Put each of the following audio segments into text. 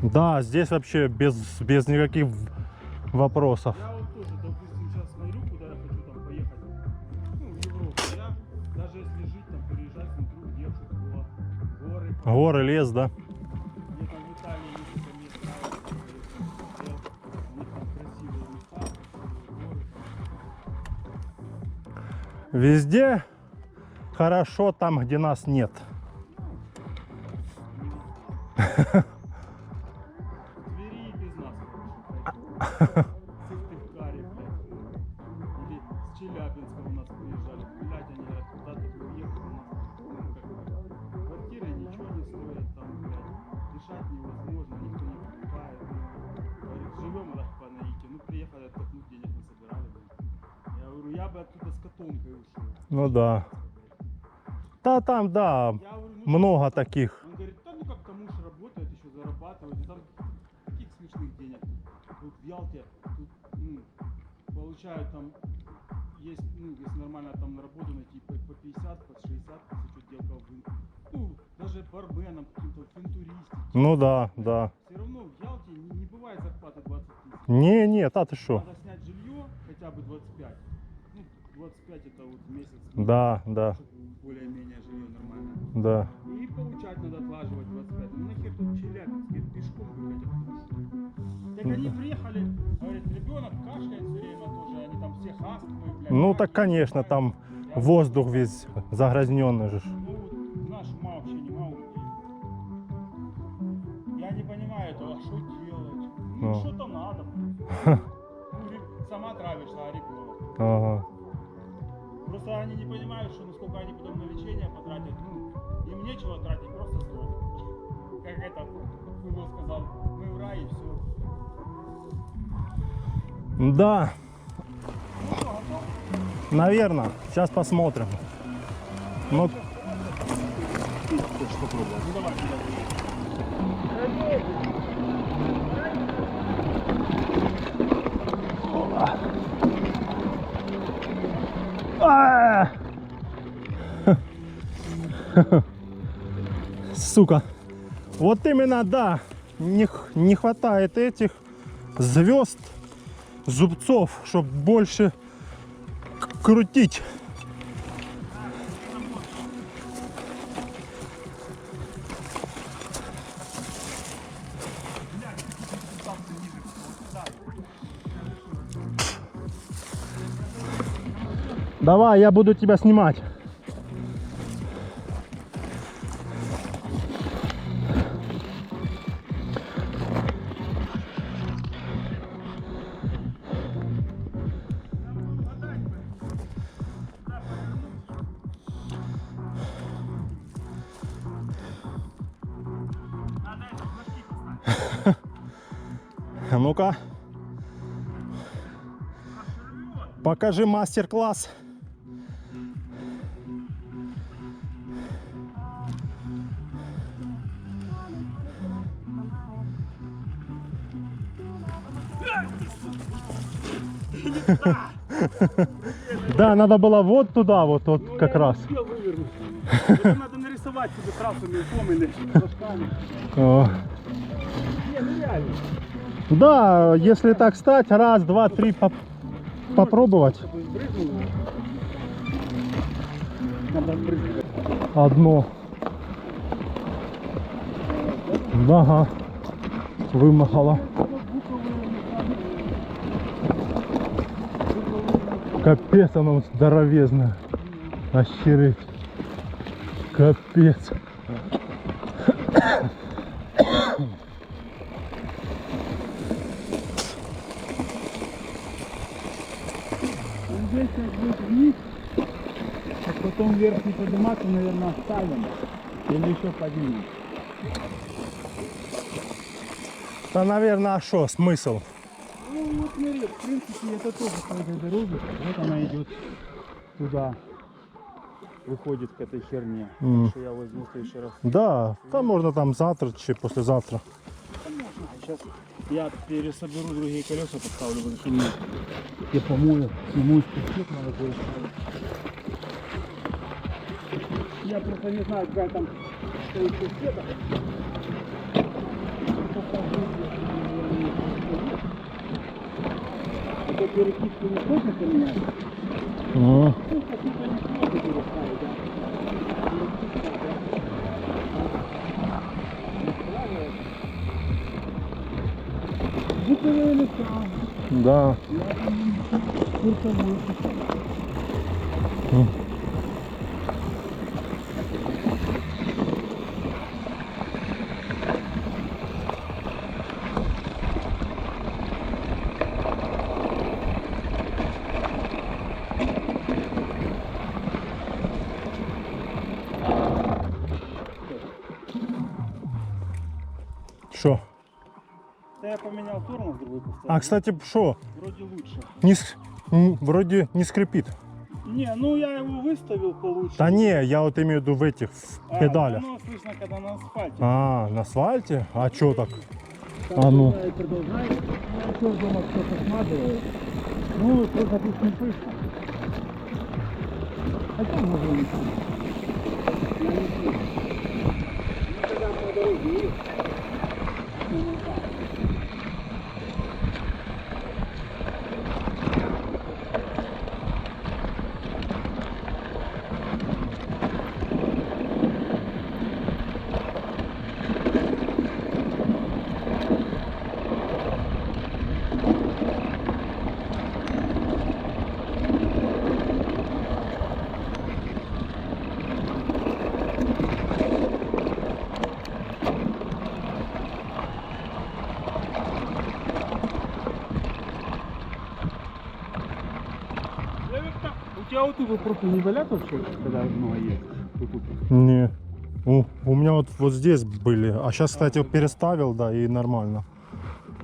Да, здесь вообще без никаких вопросов. Я вот тоже, допустим, сейчас смотрю, куда я хочу там поехать. Ну, в Европу. Я даже если жить там, переезжать, смотрю, где что было. Горы. Горы, лес, да. Мне там в Италии несколько мест нравится. У них там красивые места, красивые горы. Везде хорошо там, где нас нет. В Твери и без нас, короче. В Сыктывкаре, блядь. Или с Челябинска у нас приезжали. Блядь, они говорят, куда ты уехал у нас. Ну, как квартиры ничего не стоят, там, блядь. Дышать невозможно, никто не покупает. Говорит, живем так по наите. Ну, приехали, отдохнуть, денег насобирали, блядь. Я говорю, я бы оттуда с котомкой ушел. Ну да. Да, там, да, Я говорю, ну, много что там? таких. Он говорит, да ну как-то муж работает, еще зарабатывает, и там таких смешных денег. Тут в Ялте, тут, ну, получают там, есть, ну, если нормально там на работу найти, по 50, по 60, если что делка, ну, даже барменом, каким-то финтуристом. Ну да, да. Все равно в Ялте не бывает зарплаты 20 тысяч. Не, а ты шо? Надо снять жилье, хотя бы 25. Ну, 25 это вот в месяц. Да, да, Чтобы более-менее жилье нормально. да. И получать надо отлаживать 25. Ну нахер тут Челябинске пешком гулять оттуда. Так они приехали, говорит, ребенок кашляет все время тоже, они там всех астмы, блядь. Ну так, конечно, там воздух весь загрязненный же. Ну вот наш ума вообще нема у людей. Я не понимаю этого, а что делать? Ну Ну. что-то надо. Ну, сама травишься, а ребенок. Ага. Просто они не понимают, что насколько они потом на лечение потратят. Ну, им нечего тратить, просто сдох. Как это, Фугл сказал, мы в рай и все. Да, наверное. Сейчас посмотрим. Ну, Ну давай, сука. Вот именно, да, не хватает этих звезд, зубцов, чтобы больше крутить. Давай, я буду тебя снимать. Ну-ка, покажи мастер-класс. Да, надо было вот туда, вот как раз. успел вывернуться. Это надо нарисовать себе трассу мелком или флажками. О. Не, ну реально. Да, если так стать, раз, два, три, попробовать. Чтобы брызнуло. Надо брызгать. Одно. Ага, вымахала. Капец, оно здоровезное. Охереть. Капец. Здесь как будет вниз, а потом вверх не подниматься, наверное, оставим. Или еще поднимем. Да, наверное, а что, смысл? Ну вот смотри, в принципе это тоже по этой дороге. Вот она идет туда. Выходит к этой херне. Так что я возьму в следующий раз. Да, там можно там завтра, чи послезавтра. Сейчас я пересоберу другие колеса, поставлю, потому что мне я помою, сниму из пакет, надо кое-что. Я просто не знаю, какая там стоит пакета. перекидку не хочешь поменять? Ну, Ну, какие-то не сможет переставить, да. Буковые леса. да. Я курсовой. М. Что? Да я поменял тормоз, другой поставил. А, кстати, что? Вроде лучше. Вроде не скрипит. Не, ну я его выставил получше. Да не, я вот имею в виду в этих в педалях. Оно слышно, когда на асфальте. А, на асфальте? А что так? Так, А ну. продолжай. Я тоже дома все посматриваю. Ну, просто тут не слышно. Хотя можно не слышно. Я не слышу. Ну, когда по дороге едешь. Ну, так. У тебя вот его просто не болят вообще, когда много едешь? Тут. Не. У меня вот здесь были. А сейчас, кстати, переставил, да, и нормально.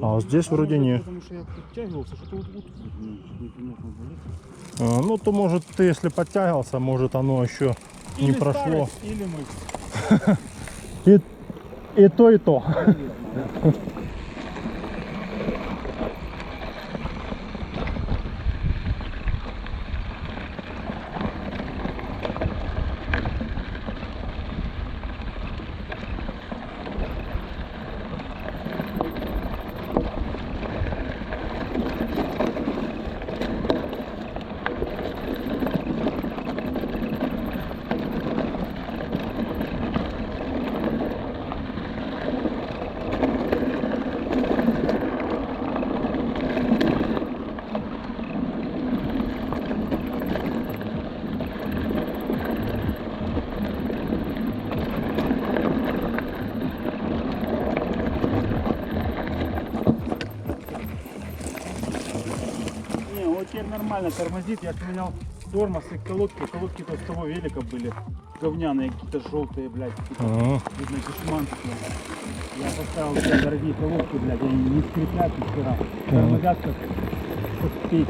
А вот здесь вроде не. Потому что я подтягивался, что-то вот непонятно болит. Ну, то может ты, если подтягивался, может оно еще не Или прошло. старость, или мы. И то, и то. Не, вот теперь нормально тормозит. Я поменял тормоз и колодки. Колодки-то с того велика были. Говняные, какие-то желтые, блядь. Ага. Видно, дешман такой. Я поставил себе дорогие колодки, блядь. Они не скрипят ни хера. Тормозят как пить.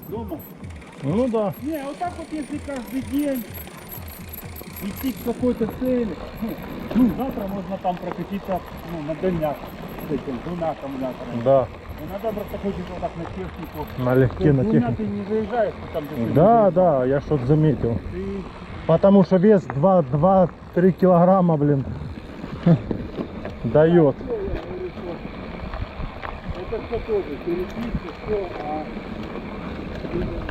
Дома. Ну да. Не, вот так вот если каждый день идти к какой-то цели, ну завтра можно там прокатиться на дальняк с этим двумя аккумуляторами. Да. И надо просто хочется вот так на технику. Налегке на Двумя технику. ты не заезжаешь, ты там где-то Да, да, я что-то заметил. Ты Потому что вес 2-3 килограмма, блин, дает. всё, я говорю, что это все тоже переписка, все, а ты не знаешь.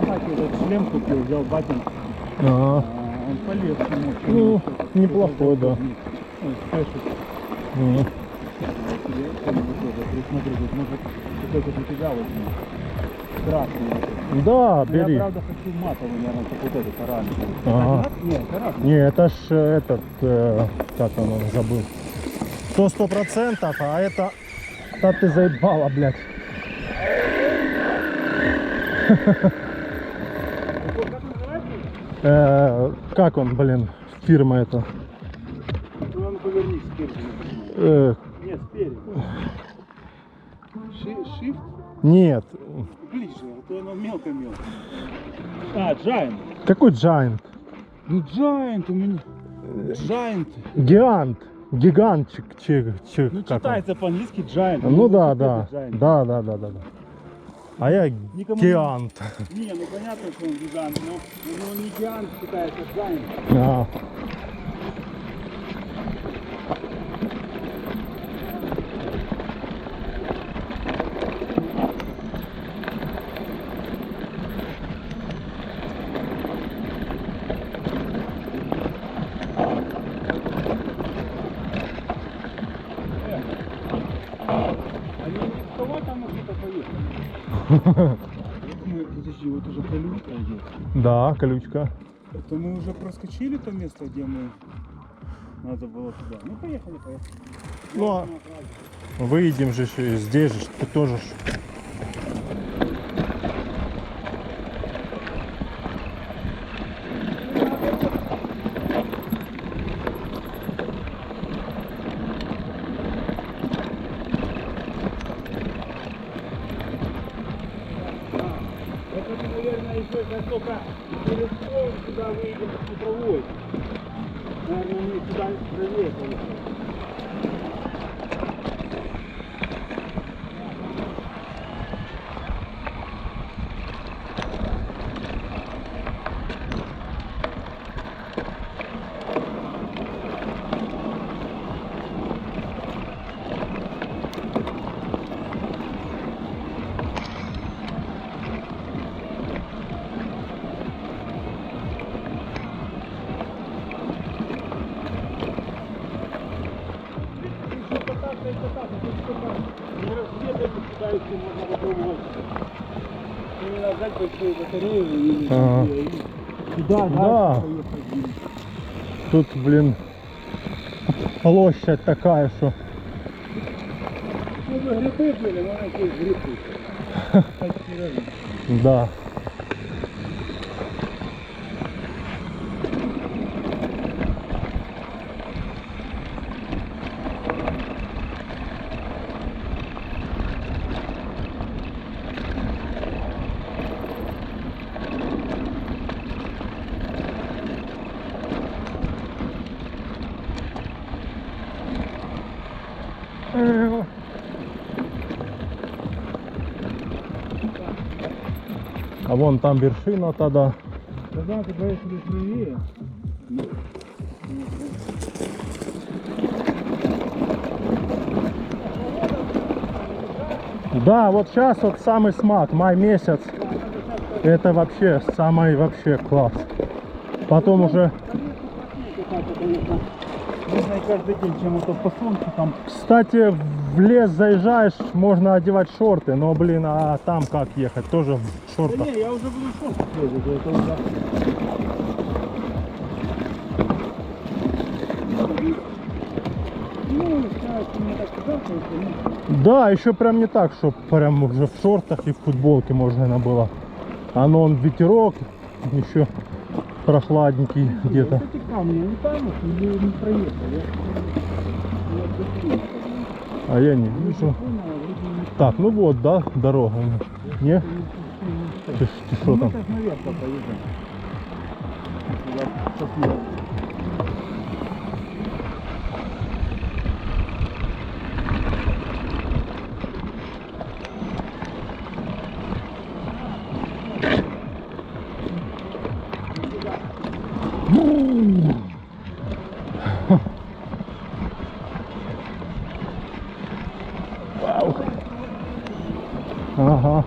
Батя этот шлем купил, взял батин, Ага. он полез ему. Ну, неплохой, да. Ой, спешит. Мгм. Присмотри, тут может какой-то для тебя возьму. Красный. Да, Но бери. я правда хочу матовый, наверное, как вот этот оранжевый. Ага. Нет, это разный. Не, это ж этот, как он, забыл. 100%, а это, да ты заебала, блядь. Какой, как называется? Как он, блин, фирма эта? Ну, он поверни спереди. Э, Нет, спереди. Shift? нет. Ближе, а то оно мелко-мелко. А, Giant. Какой Giant? Ну, Giant у меня. Giant. Гигант. Гигантчик. Ну, как он? читается по-английски Giant. Ну да, вот да. это Giant. Да. А я Никому гигант. Не, ну понятно, что он гигант, но он не гигант считается, Giant. А. Они не с кого там что-то поехали. Подожди, вот уже колючка идет. Да, колючка. Это мы уже проскочили то место, где мы надо было туда. Ну поехали. Ну, а выйдем же еще и здесь же, ты тоже ж. Это, наверное, еще как только через пол сюда выйдем с смотровой. Наверное, мы сюда правее поехали. Не разведать сюда, если можно попробовать. Именно взять большую батарею и туда, Да. поехать. Тут, блин, площадь такая, что. Ну, бы грибы были, но какие грибы. Да. А вон там вершина тогда. Тогда, когда я сюда правее, Да, вот сейчас вот самый смак, май месяц. Это вообще самый вообще класс. Потом уже, можно и каждый день чем-то по солнцу там. кстати, в лес заезжаешь, можно одевать шорты, но, блин, а там как ехать? Тоже в Да шортах. не, я уже буду шорты следовать, это уже. Ну, сейчас мне так жарко, что Да, еще прям не так, что прям уже в шортах и в футболке можно было. А но он ветерок, еще прохладненький где-то. вот эти камни, они там или не проехали? Я отдохну. А я не вижу. Так, ну вот, да, дорога. Не? Ты что Мы там? сейчас наверх поедем. Туда посмотрим. Вау. Ага.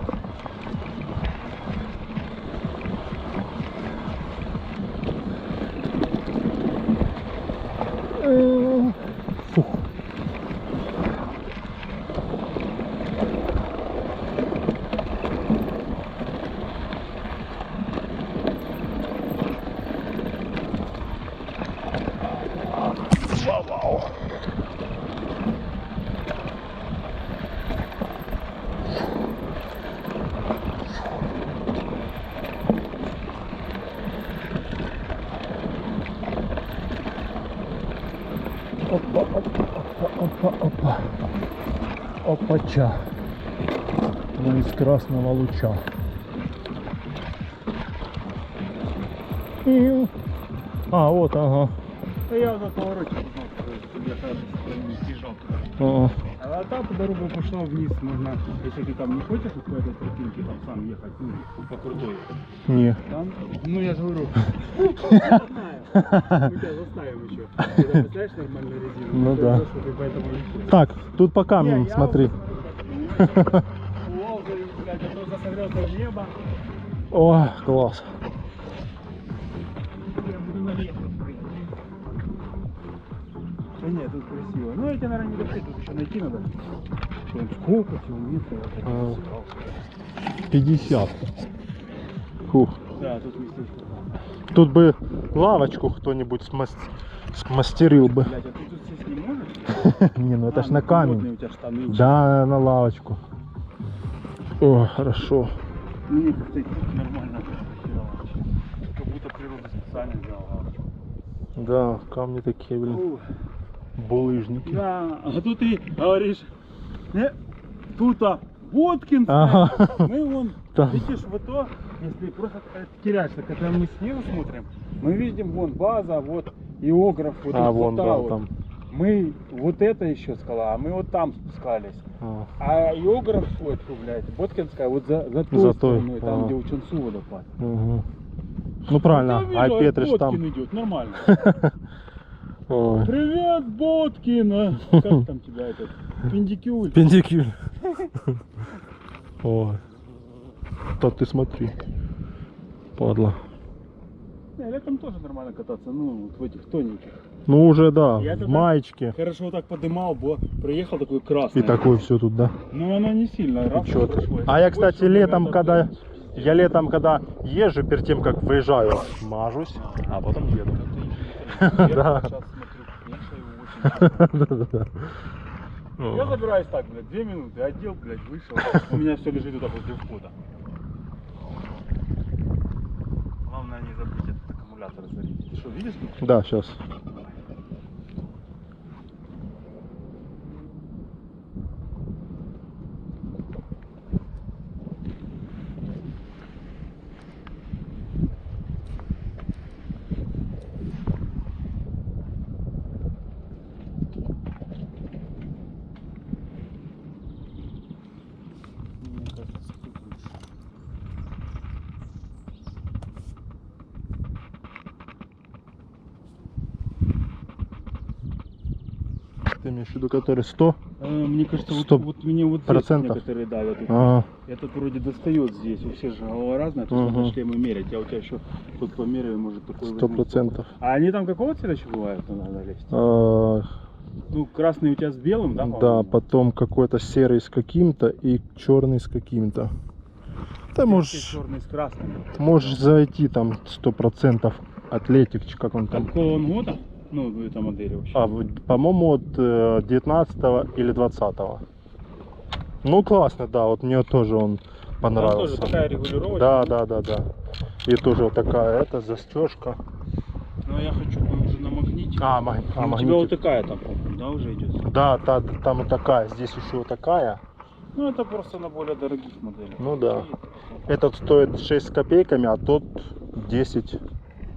Опача. Ну, из красного луча. А, вот, ага. А я на повороте узнал, что я когда не съезжал туда. Ага. А там по дорога пошла вниз, можно, если ты там не хочешь по этой тропинке там сам ехать, ну, по крутой. Не. Там, ну я же говорю, мы тебя заставим еще. Когда поставишь нормальную резину, Ну ты да. пойдешь, ты поэтому не хочешь. Так, тут по камням, Не, я смотри. уже Лозы, блядь, а то засогрелся в небо. О, класс. Я буду налево. Да нет, тут красиво. Ну эти, наверное, не дошли, тут еще найти надо. Сколько километров? 50. Фух. Да, тут местечко. Тут бы лавочку кто-нибудь смастерил бы. Блядь, а ты тут сесть не можешь? Не, ну это ж ну, на камень. холодные у тебя штаны. Да, на лавочку. О, хорошо. Мне как-то и тут нормально херова вообще. Как будто природа специально сделала. Да, камни такие, блин, Ух. булыжники. Да, а тут ты говоришь, тут Боткинская. Ага. Мы вон, Там. видишь, вот то, если просто теряешься, когда мы снизу смотрим, мы видим вон база, вот географ, вот А, эта вон, да, вот. там. Мы вот это еще скала, а мы вот там спускались. А, А географ, вот, блядь, Боткинская, вот за той За той, стороной, там, ага. где у Чонсу водопад. угу. Ну правильно, Я вижу, а Петриш Боткин там. идет, нормально. Ой. Привет, Боткин! А? Как там тебя этот? Пендикюль. Пендикюль. Ой. Так ты смотри. Падла. Не, летом тоже нормально кататься, ну, вот в этих тоненьких. Ну уже да, Я в тогда- маечке. Хорошо вот так подымал, бо приехал такой красный. И такое все тут, да. Ну, оно не сильно, раз Чётко. прошло. А я, Если кстати, больше, летом, ребята, когда то пиздец. я летом, когда езжу, перед тем, как выезжаю, мажусь, а потом еду. Я Да. сейчас смотрю, конечно, очень. Да-да-да. Я забираюсь так, блядь, 2 минуты, одел, блядь, вышел. У меня все лежит туда возле входа. Главное не забыть этот аккумулятор зарядить. Ты что, видишь? Да, сейчас. Мне кажется, тут лучше. Ты имеешь в виду, который 100? Мне кажется, вот, 100 вот мне вот здесь процентов? некоторые давят. Ага. Этот вроде достает здесь, у всех же голова разная, то есть Ага. надо шлемы мерять. Я у тебя еще тут померяю, может такой 100%. А они там какого цвета еще бывают, надо лезть? А, Ну, красный у тебя с белым, да? да, по-моему? потом какой-то серый с каким-то и черный с каким-то. Ты можешь, черный с красным. можешь зайти там 100% атлетик, как он там. Какого он года? Ну, эта модель вообще. По-моему, от 19 или 20. Ну, классно, да, вот мне тоже он Там понравился. тоже такая регулировочка. Да. И тоже вот такая, это застежка. Но я хочу бы уже на магните. А, Ну, у тебя магнитик. вот такая там, по-моему, да, уже идет? Да, там вот такая, здесь еще вот такая. Ну, это просто на более дорогих моделях. Ну да. Этот стоит 6 с копейками, а тот 10,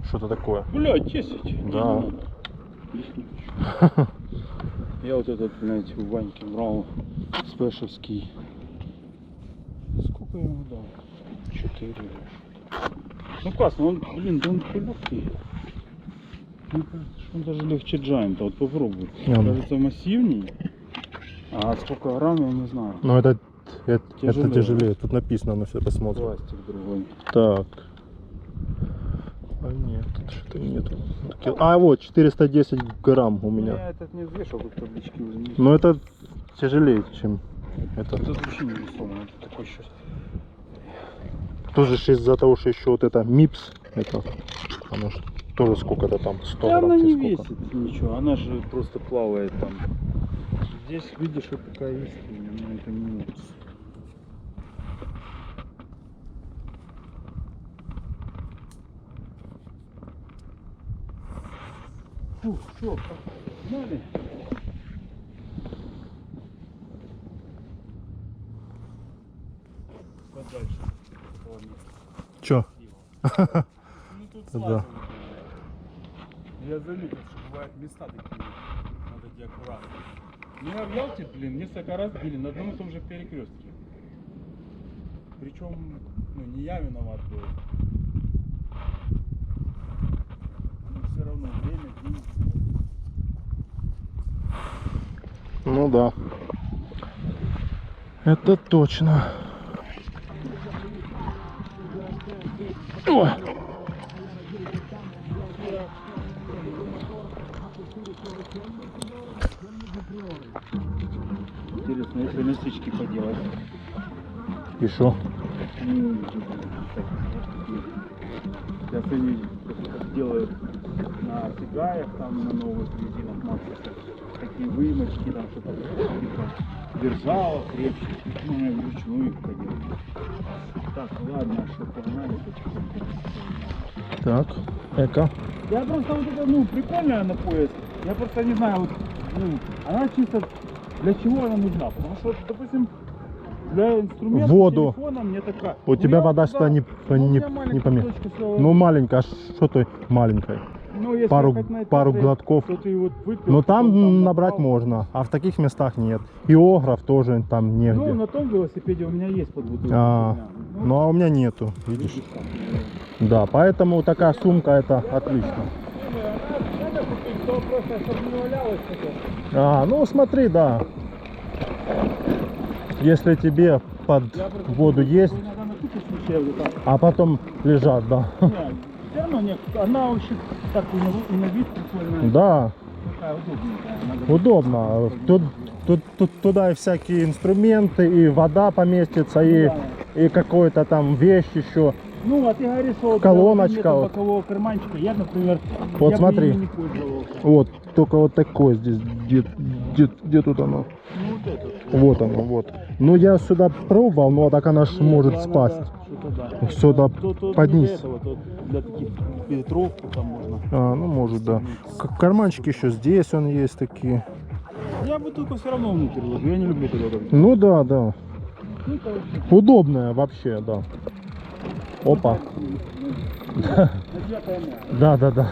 что-то такое. Блядь, 10. Да. Не надо. 10 не хочу. Я вот этот, блядь, у Ваньки брал спешевский. Сколько я ему дал? 4 или что-то. Ну классно, он, блин, да он такой легкий. Мне кажется, что он даже легче Giant. Вот попробуй. Ну. Кажется, массивней. А сколько грамм, я не знаю. Но это Тяжелее. тяжелее. Тут написано, на все посмотрим. Пластик другой. Так. А нет, тут что-то нету. А вот 410 грамм у меня. Я этот не взвешивал, тут таблички уже не. Но это тяжелее, чем это. Это вообще не весомый, это такой сейчас. Тоже ж из-за того, что еще вот это МИПС, это оно ж тоже сколько-то там, 100 Да грамм. она не или сколько. весит ничего, она же просто плавает там. Здесь видишь, вот такая есть, но это не весит. Фух, все, погнали. этого места. Чё? Ну тут Да. слазил. Я заметил, что бывают места такие, надо идти аккуратно. Меня в Ялте, блин, несколько раз били на одном и том же перекрестке. Причем, ну, не я виноват был. Но все равно время, деньги. Ну да. Это точно. О! Интересно, если носички поделать. И шо? Сейчас они так делают на фигаях, там на новых резинах Максиса. Такие вымочки, там что-то типа держала крепче. Ну, я вручную их поделаю. Так, ладно, что погнали. Так, эко. Я просто вот это, ну, прикольная на пояс. Я просто не знаю, вот, ну, она чисто для чего она нужна? Потому что, допустим, для инструмента Воду. телефона мне такая. У Ну, тебя я вода вот сюда туда- не ну, у меня не маленькая помех. точка всё. Ну маленькая, а что той маленькой? Ну, если пару- ехать на пару этаже, глотков. то ты вот выпил, Но потом там набрать набрал. можно, а в таких местах нет. Иограф тоже там негде. Ну, на том велосипеде у меня есть под бутылку. А, Ну, ну а у меня нету, видишь? видишь как. Да, поэтому такая сумка это отлично. Надо купить, то просто, чтобы не валялось такое. А, ну смотри, да. Если тебе под Я просто воду думаю, есть, иногда накупишь вещей, вот так. а потом лежат, да. Не, все равно нет, она очень так и на вид прикольная. Да, Такая удобненькая. Надо удобно. Тут туда и всякие инструменты, и вода поместится, и какой-то там вещь еще. Ну, а ты говоришь, что вот Колоночка нету вот. бокового карманчика. Я, например, Вот я смотри. бы ими не пользовался. Вот, только вот такой здесь, где тут оно? Ну, вот этот. Вот оно, вот. Ну я сюда пробовал, но так она ж может Нет, спасть. надо что-то да. Сюда То под не низ. для этого, то для таких ветровку там можно. А, ну может, да. Карманчики еще здесь он есть такие. Я бутылку все равно внутрь ложу, я не люблю туда ложить. Ну да, да. Ну, короче, Удобная вообще, да. Опа. надетая мясо. Да, да, да.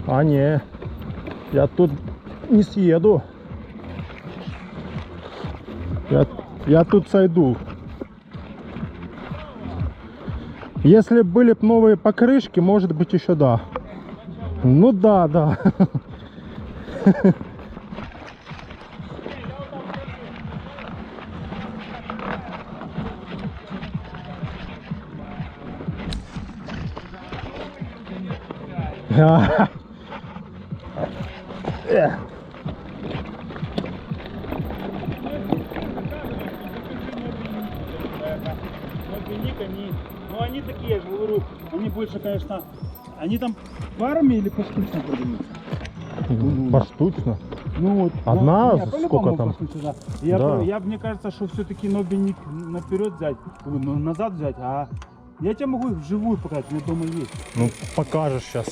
А не, я тут не съеду. Я тут сойду. Если были бы новые покрышки, может быть еще да. Ну да, да. Ну они такие, я же говорю, они больше, конечно, они там парами или поштучно продаются? Поштучно. Ну вот. Одна? Не, по-любому Сколько там? поштучно, да. Да. Мне кажется, что все-таки нобельник наперед взять, ну, назад взять, а я тебе могу их вживую показать, у меня дома есть. Ну покажешь сейчас.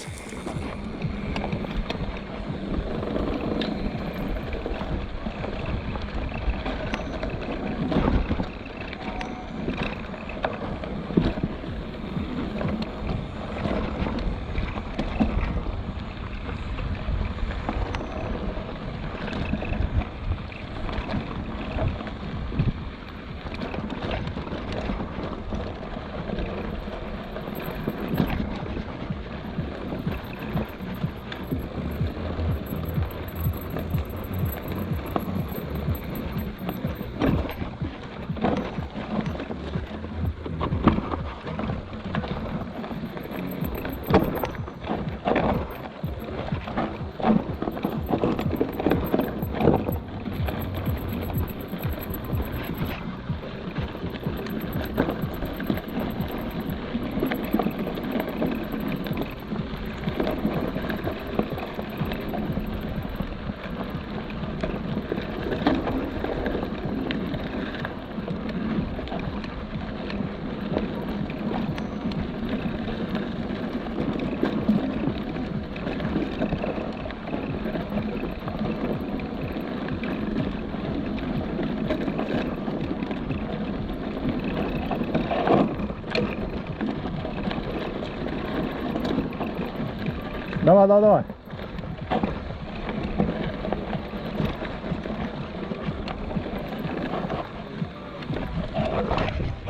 Давай, давай, давай.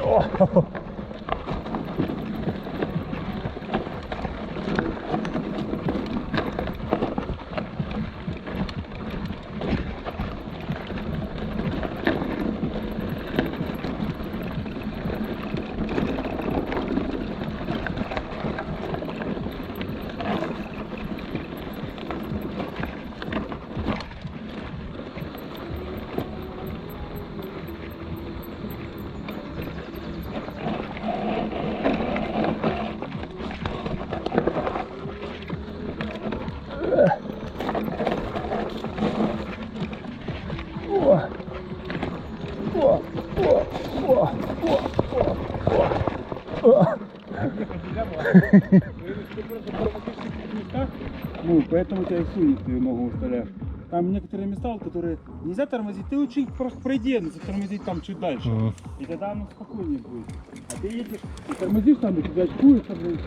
О! Ну, поэтому тебя и сунет, ты ногу выставляешь. Там некоторые места, которые нельзя тормозить, ты лучше их просто пройди, но затормозить там чуть дальше. И тогда оно спокойнее будет. А ты едешь и тормозишь там, и тебя очкуешься, блин.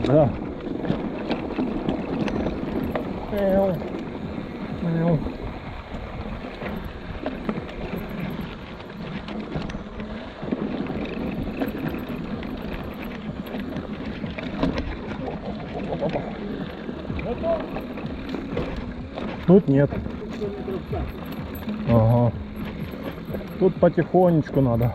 Да. Тут нет. Ага. Тут потихонечку надо.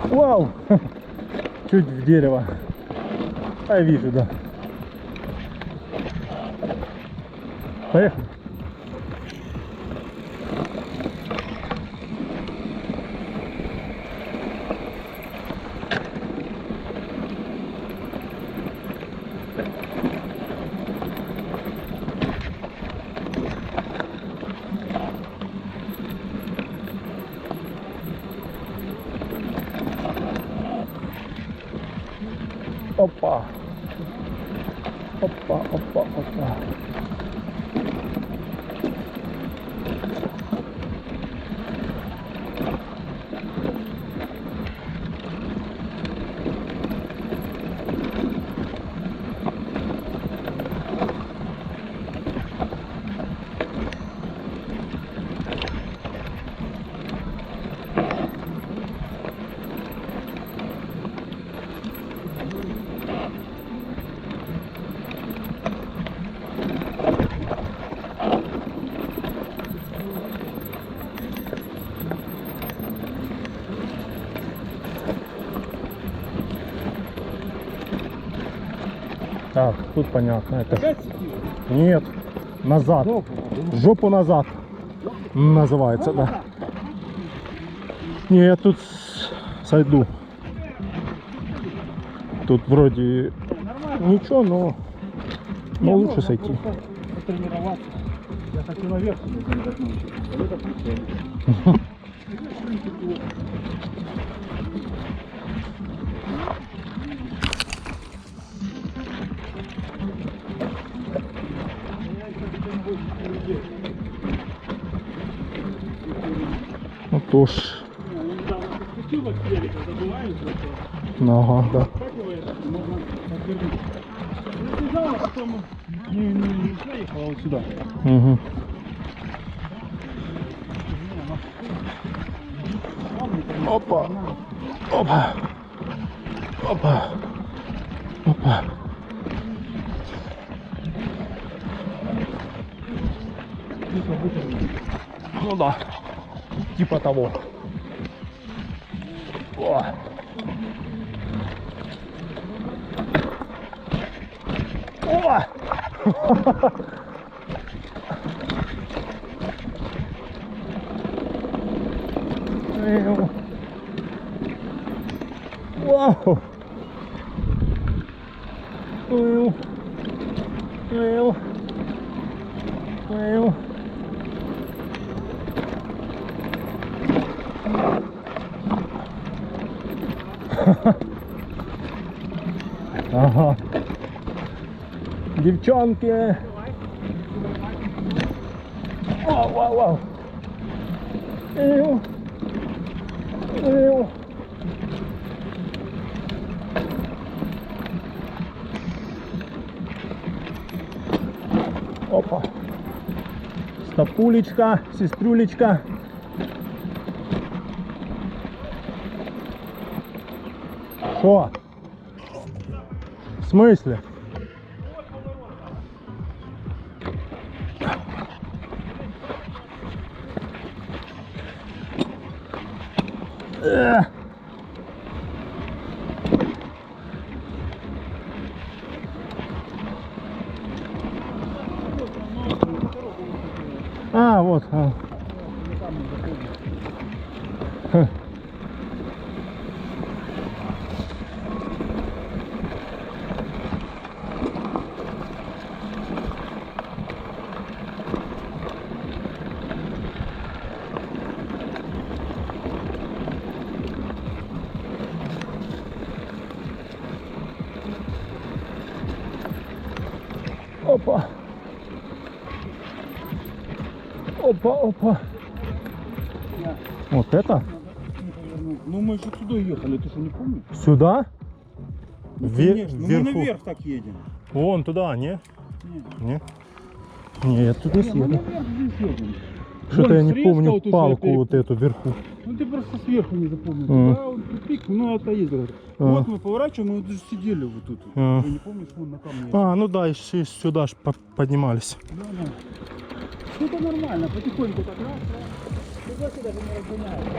Вау! Чуть в дерево. А, вижу, да. Поехали. Опа. Опа, опа, опа. Так, тут понятно. Это... Опять сидишь? Нет, назад. Жопу назад. Называется, Ну, да. Не, я тут сойду. Тут вроде нормально. ничего, но лучше сойти. Потренироваться. Я хочу наверх сюда загнуть. Вот это прикольно. Ну то ж. Я недавно подскочил в велик, забываю просто. Ага, да. Подскакиваешь, можно подвернуть. Ну, бежал, а потом не поехала вот сюда. Угу. Опа. Опа. Опа. Опа. Ну да. Типа того. О. О! Вау! Ага. Девчонки. Вау, вау, вау. Опа. Стопулечка, сеструлечка. Что? В смысле? А, вот. А. Ха. Опа. Опа, опа. Вот это? Ну мы же сюда ехали, ты что не помнишь? Сюда? Ну, Ве- конечно, мы вверху. наверх так едем. Вон туда, не? Нет. Не? Не, я тут не Не, мы съеду. наверх здесь едем. Что-то Вон я не срезка помню вот уже палку перепутал. вот эту вверху. Ну ты просто сверху не запомнил. А. Да, он тупик, ну это есть. Говорит. А. Вот мы поворачиваем, мы вот здесь сидели вот тут. А. Ты не помнишь, вон на камне. А, ну да, и сюда ж поднимались. Да, да. Ну это нормально, потихоньку так раз. Туда-сюда даже не разгоняется.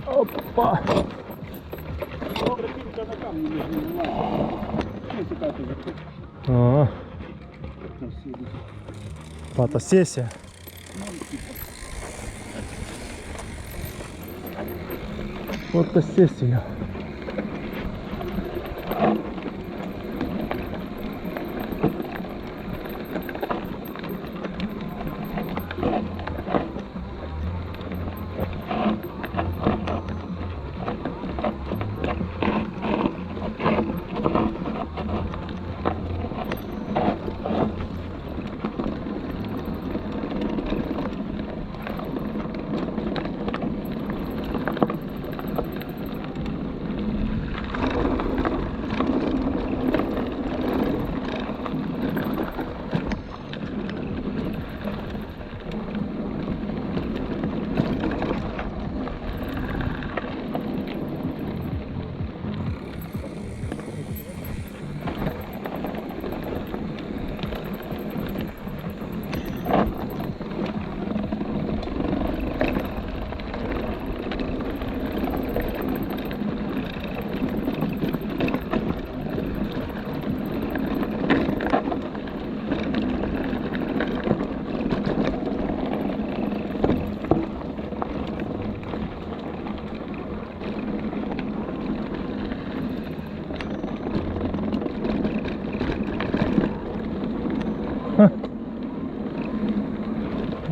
Опа. Тропинка на камне не занимается. Ну, какая-то вот А, красивая. фотосессия. Фотосессия.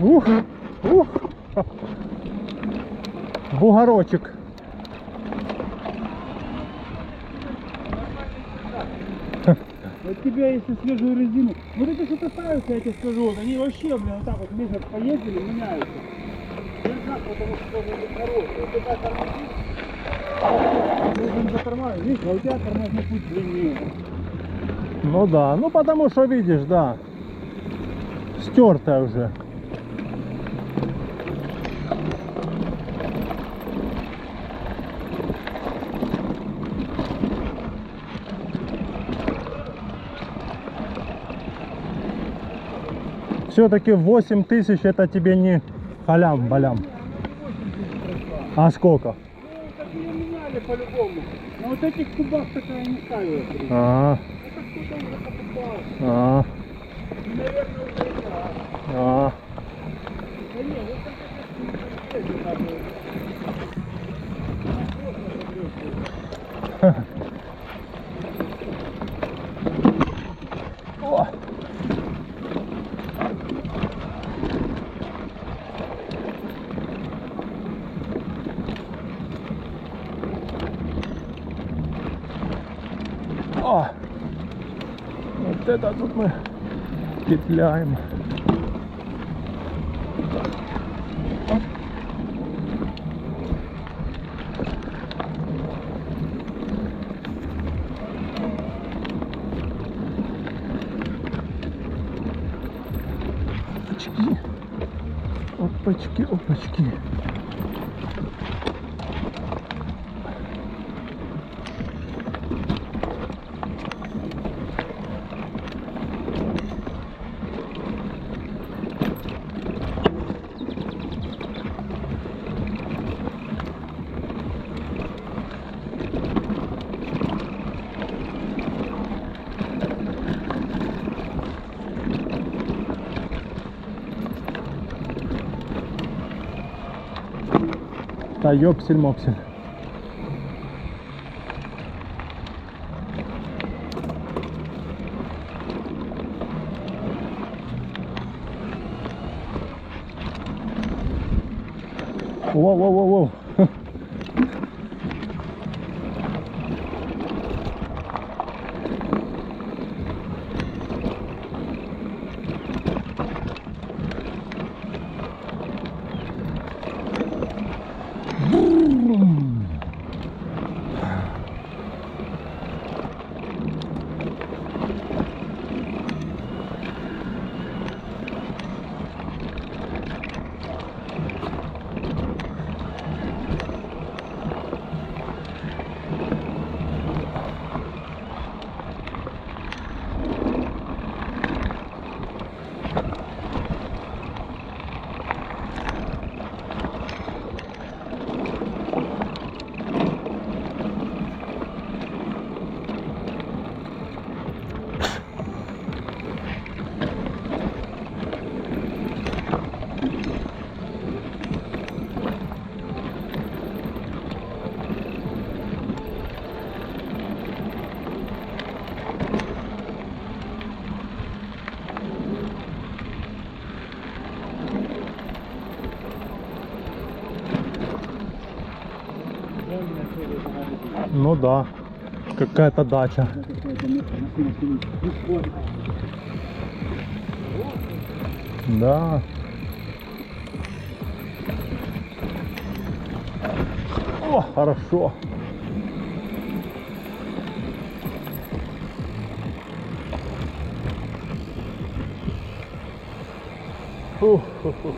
Ух, ух. Бугорочек. Вот тебе, если свежую резину, вот это что-то ставится, я тебе скажу, вот они вообще, блин, вот так вот месяц поездили, меняются. Держак, потому что должен быть хороший. Вот это тормозит, нужно затормаживать, видишь, а у тебя тормозной путь длиннее. Ну да, ну потому что видишь, да, стертая уже. Все-таки 8 тысяч это тебе не халям-балям. А сколько? Ну, так ее меняли по-любому. На вот этих кубах такая не ставила. А, Это кто-то уже покупал. а, И, наверное, уже играл. а. Да нет, вот так это не надо. О. О. Вот это тут мы петляем. Опачки, опачки. Да ёпсель-мопсель. Воу-воу-воу-воу. Ну да, какая-то дача. Да. О, хорошо. Фу-фу-фу.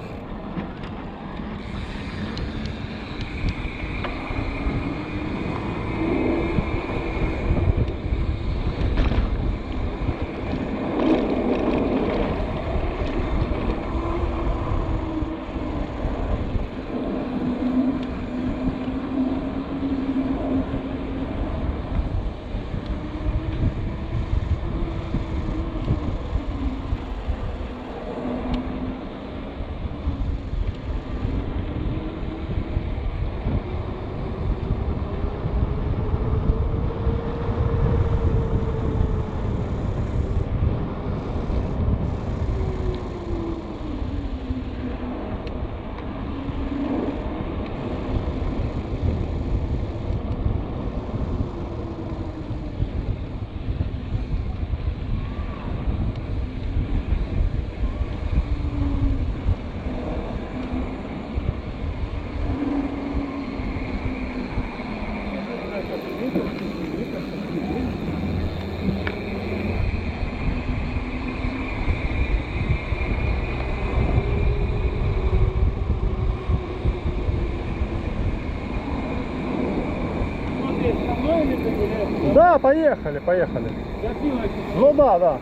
домой или ты гуляешь? Да, поехали, поехали. Я пиво. Ну да, да.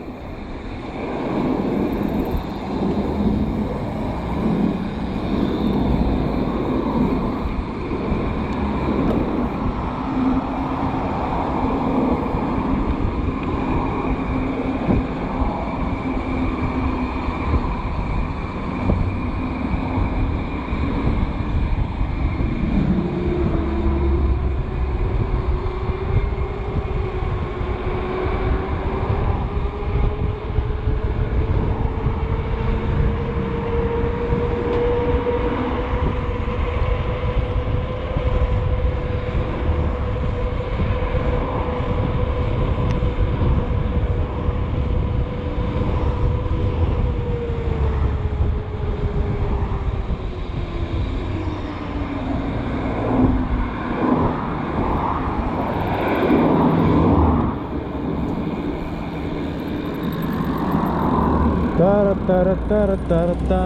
Тара-тара-тара-тара-та.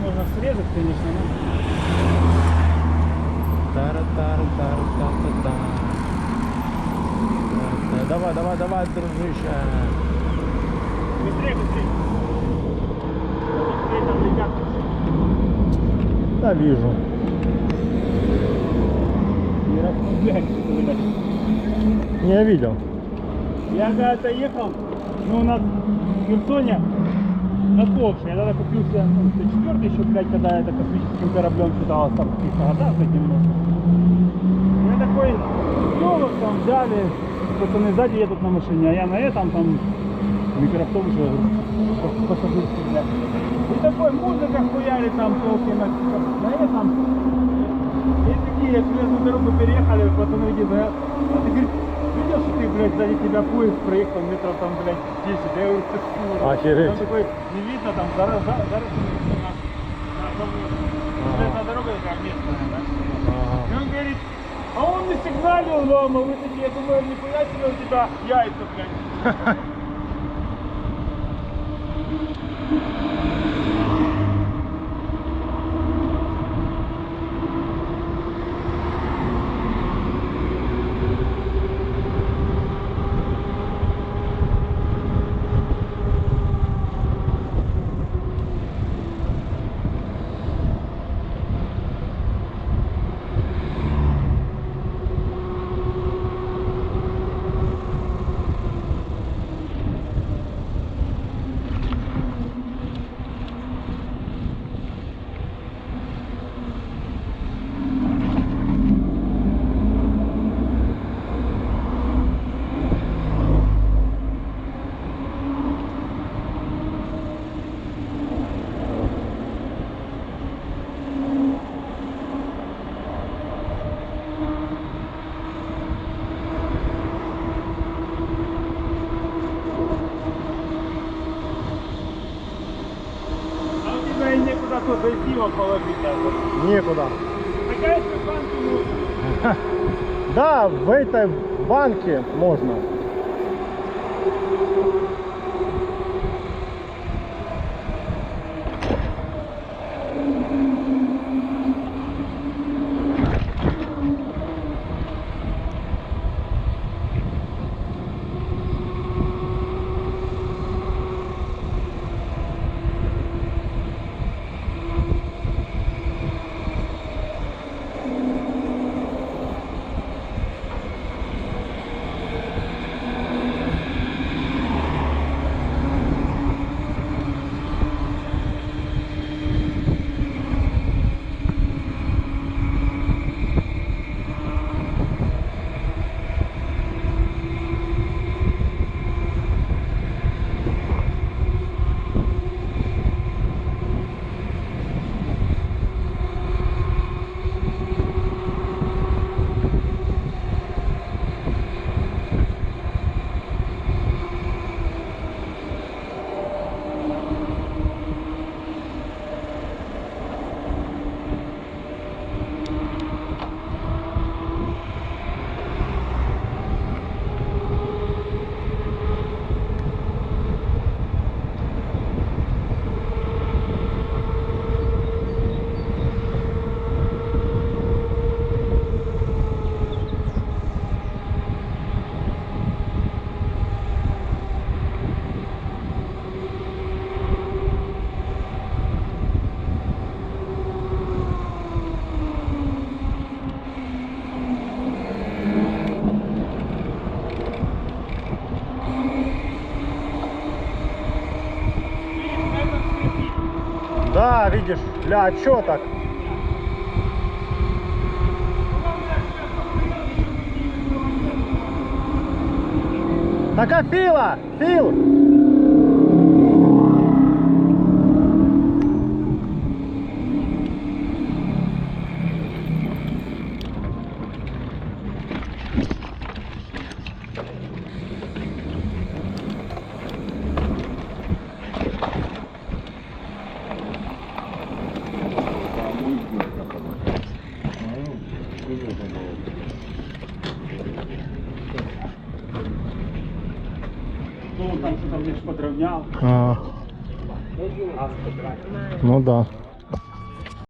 Можно срезать, конечно, но... Тара-тара-тара-та-та-та. Давай, давай, давай, дружище. Быстрее, быстрее. Быстрее там летят. Да, вижу. Не расслабляйся, блядь. Я видел. Я когда-то ехал, ну у нас в Херсоне на Ковше. Я тогда купил себе, ну, Т4 еще, блядь, когда это космическим кораблем считалось там в каких-то годах этим. Я такой, елок там взяли, пацаны сзади едут на машине, а я на этом там микроавтобусе пассажирский, блядь. И такой музыка хуяли там, толки на этом. И такие, железную дорогу переехали, пацаны говорят, а ты, говорит, видел, что ты, блядь, сзади тебя поезд проехал метров там, блядь, 10, я говорю, ты хуй. Охереть. Он такой, не видно там, зараз железная дорога такая местная, да? И он говорит, а он не сигналил вам, а вы такие, я думаю, нихуя себе у тебя яйца, блядь. Некуда тут пиво положить даже. Некуда. Такая же банка нужна. Да, в этой банке можно. да, видишь, ля, чё так? Так, а Фила? Фил? Ну, там что-то мне подровнял. А, ну да.